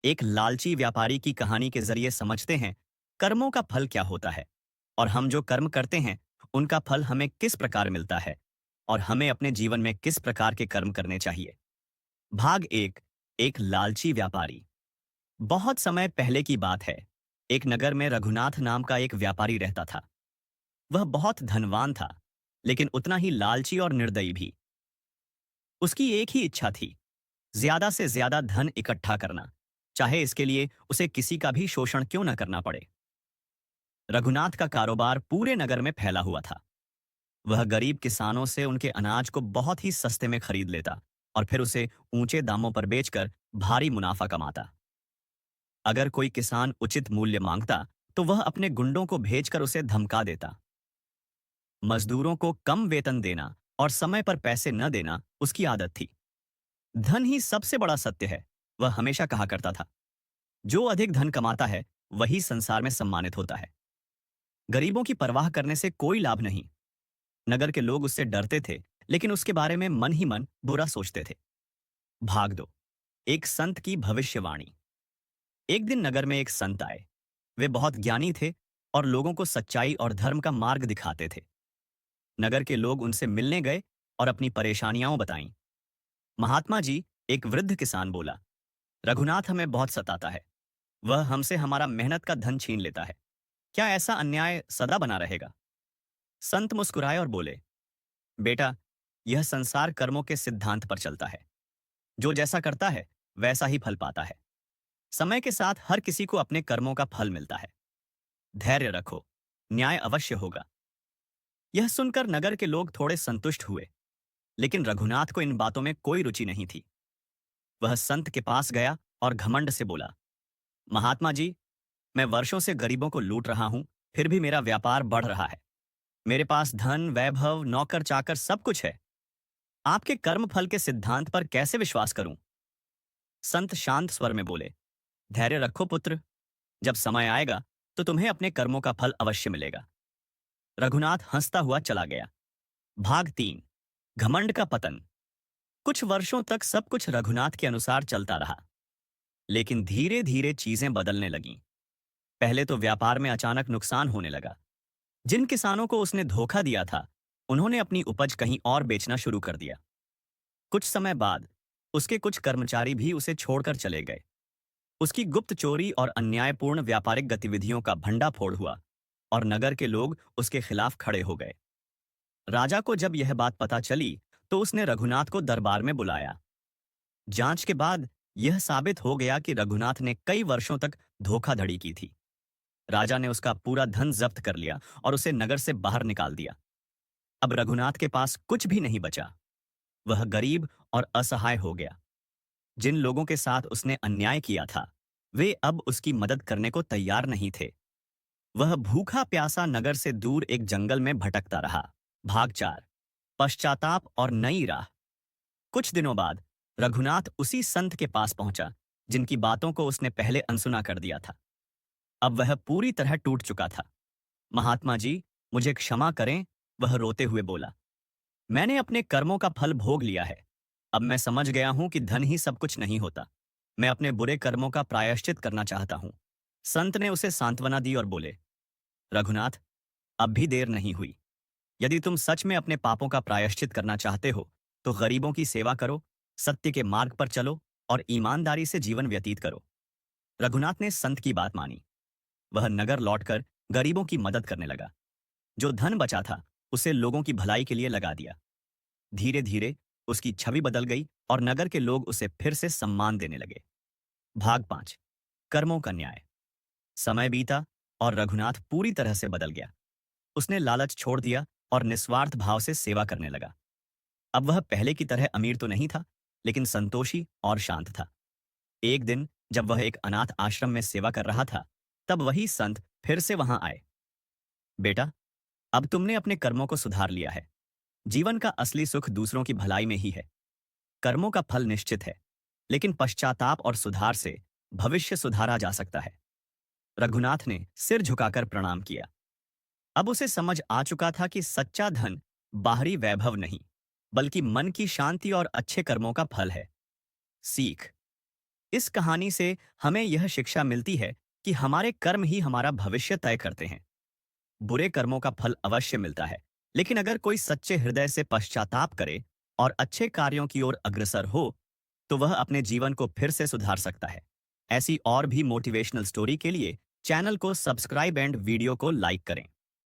एक लालची व्यापारी की कहानी के जरिए समझते हैं कर्मों का फल क्या होता है और हम जो कर्म करते हैं उनका फल हमें किस प्रकार मिलता है और हमें अपने जीवन में किस प्रकार के कर्म करने चाहिए। भाग एक लालची व्यापारी। बहुत समय पहले की बात है। एक नगर में रघुनाथ नाम का एक व्यापारी रहता था। वह बहुत धनवान था, लेकिन उतना ही लालची और निर्दयी भी। उसकी एक ही इच्छा थी, ज्यादा से ज्यादा धन इकट्ठा करना, चाहे इसके लिए उसे किसी का भी शोषण क्यों न करना पड़े। रघुनाथ का कारोबार पूरे नगर में फैला हुआ था। वह गरीब किसानों से उनके अनाज को बहुत ही सस्ते में खरीद लेता और फिर उसे ऊंचे दामों पर बेचकर भारी मुनाफा कमाता। अगर कोई किसान उचित मूल्य मांगता तो वह अपने गुंडों को भेजकर उसे धमका देता। मजदूरों को कम वेतन देना और समय पर पैसे न देना उसकी आदत थी। धन ही सबसे बड़ा सत्य है, वह हमेशा कहा करता था। जो अधिक धन कमाता है वही संसार में सम्मानित होता है। गरीबों की परवाह करने से कोई लाभ नहीं। नगर के लोग उससे डरते थे, लेकिन उसके बारे में मन ही मन बुरा सोचते थे। भाग दो एक संत की भविष्यवाणी। एक दिन नगर में एक संत आए। वे बहुत ज्ञानी थे और लोगों को सच्चाई और धर्म का मार्ग दिखाते थे। नगर के लोग उनसे मिलने गए और अपनी परेशानियां बताईं। महात्मा जी, एक वृद्ध किसान बोला, रघुनाथ हमें बहुत सताता है। वह हमसे हमारा मेहनत का धन छीन लेता है। क्या ऐसा अन्याय सदा बना रहेगा? संत मुस्कुराए और बोले, बेटा, यह संसार कर्मों के सिद्धांत पर चलता है। जो जैसा करता है वैसा ही फल पाता है। समय के साथ हर किसी को अपने कर्मों का फल मिलता है। धैर्य रखो, न्याय अवश्य होगा। यह सुनकर नगर के लोग थोड़े संतुष्ट हुए, लेकिन रघुनाथ को इन बातों में कोई रुचि नहीं थी। वह संत के पास गया और घमंड से बोला, महात्मा जी, मैं वर्षों से गरीबों को लूट रहा हूं, फिर भी मेरा व्यापार बढ़ रहा है। मेरे पास धन, वैभव, नौकर चाकर सब कुछ है। आपके कर्म फल के सिद्धांत पर कैसे विश्वास करूं? संत शांत स्वर में बोले, धैर्य रखो पुत्र, जब समय आएगा तो तुम्हें अपने कर्मों का फल अवश्य मिलेगा। रघुनाथ हंसता हुआ चला गया। भाग 3 घमंड का पतन। कुछ वर्षों तक सब कुछ रघुनाथ के अनुसार चलता रहा, लेकिन धीरे धीरे चीजें बदलने लगीं। पहले तो व्यापार में अचानक नुकसान होने लगा। जिन किसानों को उसने धोखा दिया था, उन्होंने अपनी उपज कहीं और बेचना शुरू कर दिया। कुछ समय बाद उसके कुछ कर्मचारी भी उसे छोड़कर चले गए। उसकी गुप्त चोरी और अन्यायपूर्ण व्यापारिक गतिविधियों का भंडाफोड़ हुआ और नगर के लोग उसके खिलाफ खड़े हो गए। राजा को जब यह बात पता चली तो उसने रघुनाथ को दरबार में बुलाया। जांच के बाद यह साबित हो गया कि रघुनाथ ने कई वर्षों तक धोखाधड़ी की थी। राजा ने उसका पूरा धन जब्त कर लिया और उसे नगर से बाहर निकाल दिया। अब रघुनाथ के पास कुछ भी नहीं बचा। वह गरीब और असहाय हो गया। जिन लोगों के साथ उसने अन्याय किया था, वे अब उसकी मदद करने को तैयार नहीं थे। वह भूखा प्यासा नगर से दूर एक जंगल में भटकता रहा। भाग 4 पश्चाताप और नई राह। कुछ दिनों बाद रघुनाथ उसी संत के पास पहुंचा जिनकी बातों को उसने पहले अनसुना कर दिया था। अब वह पूरी तरह टूट चुका था। महात्मा जी, मुझे क्षमा करें, वह रोते हुए बोला। मैंने अपने कर्मों का फल भोग लिया है। अब मैं समझ गया हूं कि धन ही सब कुछ नहीं होता। मैं अपने बुरे कर्मों का प्रायश्चित करना चाहता हूं। संत ने उसे सांत्वना दी और बोले, रघुनाथ, अब भी देर नहीं हुई। यदि तुम सच में अपने पापों का प्रायश्चित करना चाहते हो तो गरीबों की सेवा करो, सत्य के मार्ग पर चलो और ईमानदारी से जीवन व्यतीत करो। रघुनाथ ने संत की बात मानी। वह नगर लौटकर गरीबों की मदद करने लगा। जो धन बचा था उसे लोगों की भलाई के लिए लगा दिया। धीरे धीरे उसकी छवि बदल गई और नगर के लोग उसे फिर से सम्मान देने लगे। भाग 5 कर्मों का न्याय। समय बीता और रघुनाथ पूरी तरह से बदल गया। उसने लालच छोड़ दिया और निस्वार्थ भाव से सेवा करने लगा। अब वह पहले की तरह अमीर तो नहीं था, लेकिन संतोषी और शांत था। एक दिन जब वह एक अनाथ आश्रम में सेवा कर रहा था, तब वही संत फिर से वहां आए। बेटा, अब तुमने अपने कर्मों को सुधार लिया है। जीवन का असली सुख दूसरों की भलाई में ही है। कर्मों का फल निश्चित है, लेकिन पश्चाताप और सुधार से भविष्य सुधारा जा सकता है। रघुनाथ ने सिर झुकाकर प्रणाम किया। अब उसे समझ आ चुका था कि सच्चा धन बाहरी वैभव नहीं, बल्कि मन की शांति और अच्छे कर्मों का फल है। सीख। इस कहानी से हमें यह शिक्षा मिलती है कि हमारे कर्म ही हमारा भविष्य तय करते हैं। बुरे कर्मों का फल अवश्य मिलता है, लेकिन अगर कोई सच्चे हृदय से पश्चाताप करे और अच्छे कार्यों की ओर अग्रसर हो, तो वह अपने जीवन को फिर से सुधार सकता है। ऐसी और भी मोटिवेशनल स्टोरी के लिए चैनल को सब्सक्राइब एंड वीडियो को लाइक करें।